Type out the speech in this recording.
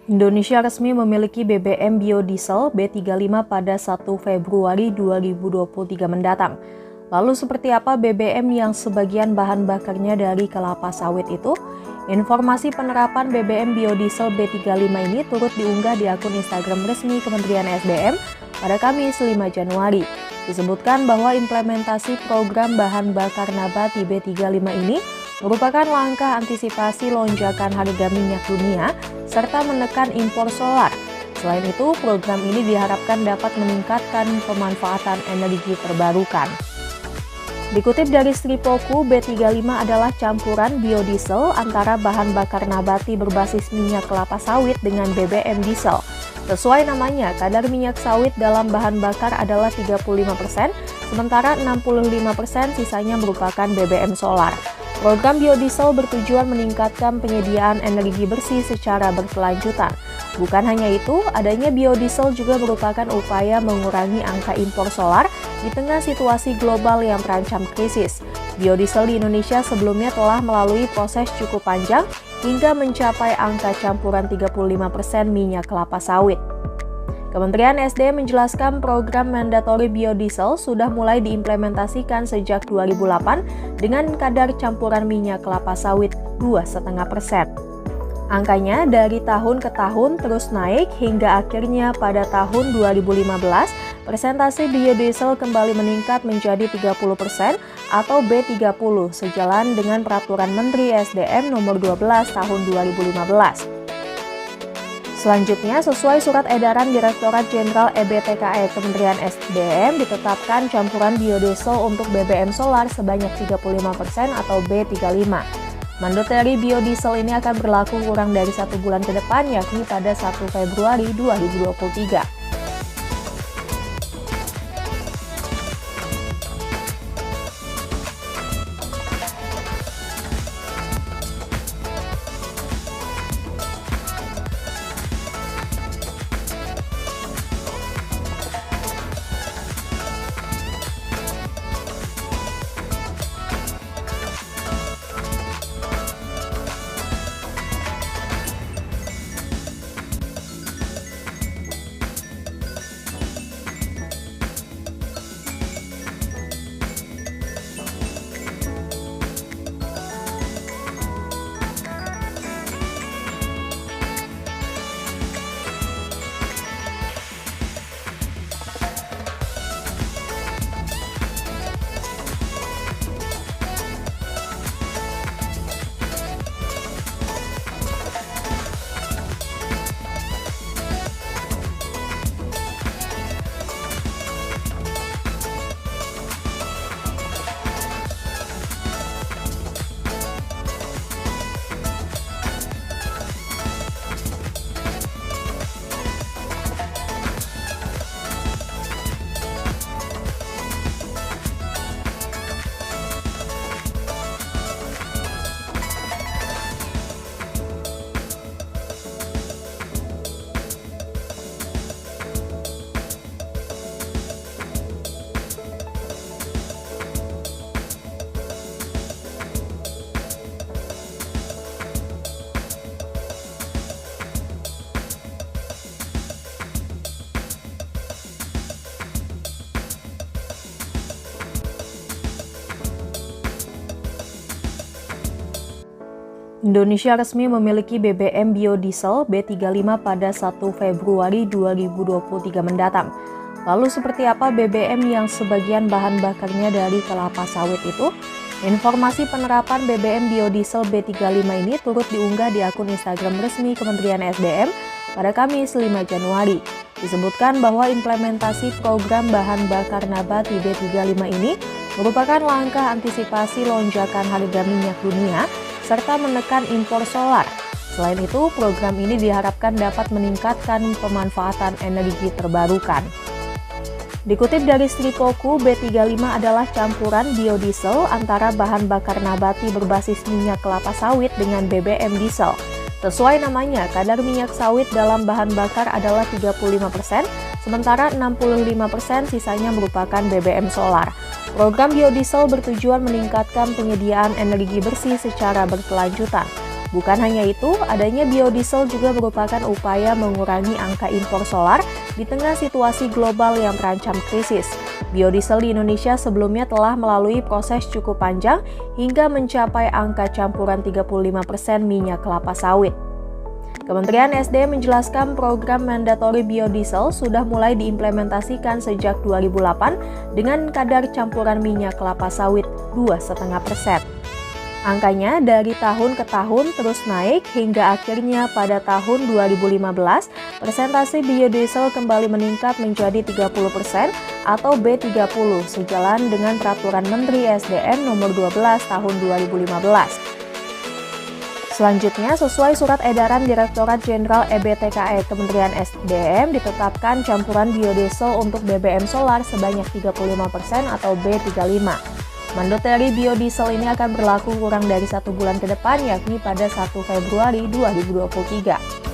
Indonesia resmi memiliki BBM biodiesel B35 pada 1 Februari 2023 mendatang. Lalu seperti apa BBM yang sebagian bahan bakarnya dari kelapa sawit itu? Informasi penerapan BBM biodiesel B35 ini turut diunggah di akun Instagram resmi Kementerian SDM pada Kamis 5 Januari. Disebutkan bahwa implementasi program bahan bakar nabati B35 ini merupakan langkah antisipasi lonjakan harga minyak dunia serta menekan impor solar. Selain itu, program ini diharapkan dapat meningkatkan pemanfaatan energi terbarukan. Dikutip dari Sripoku, B35 adalah campuran biodiesel antara bahan bakar nabati berbasis minyak kelapa sawit dengan BBM diesel. Sesuai namanya, kadar minyak sawit dalam bahan bakar adalah 35%, sementara 65% sisanya merupakan BBM solar. Program biodiesel bertujuan meningkatkan penyediaan energi bersih secara berkelanjutan. Bukan hanya itu, adanya biodiesel juga merupakan upaya mengurangi angka impor solar di tengah situasi global yang terancam krisis. Biodiesel di Indonesia sebelumnya telah melalui proses cukup panjang hingga mencapai angka campuran 35% minyak kelapa sawit. Kementerian SDM menjelaskan program mandatory biodiesel sudah mulai diimplementasikan sejak 2008 dengan kadar campuran minyak kelapa sawit 2,5%. Angkanya dari tahun ke tahun terus naik hingga akhirnya pada tahun 2015, persentase biodiesel kembali meningkat menjadi 30% atau B30 sejalan dengan Peraturan Menteri SDM Nomor 12 Tahun 2015. Selanjutnya, sesuai Surat Edaran Direktorat Jenderal EBTKE Kementerian SDM, ditetapkan campuran biodiesel untuk BBM solar sebanyak 35% atau B35. Mandatory biodiesel ini akan berlaku kurang dari 1 bulan ke depan, yakni pada 1 Februari 2023. Indonesia resmi memiliki BBM biodiesel B35 pada 1 Februari 2023 mendatang. Lalu seperti apa BBM yang sebagian bahan bakarnya dari kelapa sawit itu? Informasi penerapan BBM biodiesel B35 ini turut diunggah di akun Instagram resmi Kementerian SDM pada Kamis 5 Januari. Disebutkan bahwa implementasi program bahan bakar nabati B35 ini merupakan langkah antisipasi lonjakan harga minyak dunia serta menekan impor solar. Selain itu, program ini diharapkan dapat meningkatkan pemanfaatan energi terbarukan. Dikutip dari Sripoku, B35 adalah campuran biodiesel antara bahan bakar nabati berbasis minyak kelapa sawit dengan BBM diesel. Sesuai namanya, kadar minyak sawit dalam bahan bakar adalah 35%, sementara 65% sisanya merupakan BBM solar. Program biodiesel bertujuan meningkatkan penyediaan energi bersih secara berkelanjutan. Bukan hanya itu, adanya biodiesel juga merupakan upaya mengurangi angka impor solar di tengah situasi global yang terancam krisis. Biodiesel di Indonesia sebelumnya telah melalui proses cukup panjang hingga mencapai angka campuran 35% minyak kelapa sawit. Kementerian SDM menjelaskan program mandatory biodiesel sudah mulai diimplementasikan sejak 2008 dengan kadar campuran minyak kelapa sawit 2,5%. Angkanya dari tahun ke tahun terus naik hingga akhirnya pada tahun 2015, persentase biodiesel kembali meningkat menjadi 30% atau B30 sejalan dengan Peraturan Menteri SDM Nomor 12 Tahun 2015. Selanjutnya, sesuai Surat Edaran Direktorat Jenderal EBTKE Kementerian SDM ditetapkan campuran biodiesel untuk BBM solar sebanyak 35% atau B35. Mandatory biodiesel ini akan berlaku kurang dari 1 bulan ke depan, yakni pada 1 Februari 2023.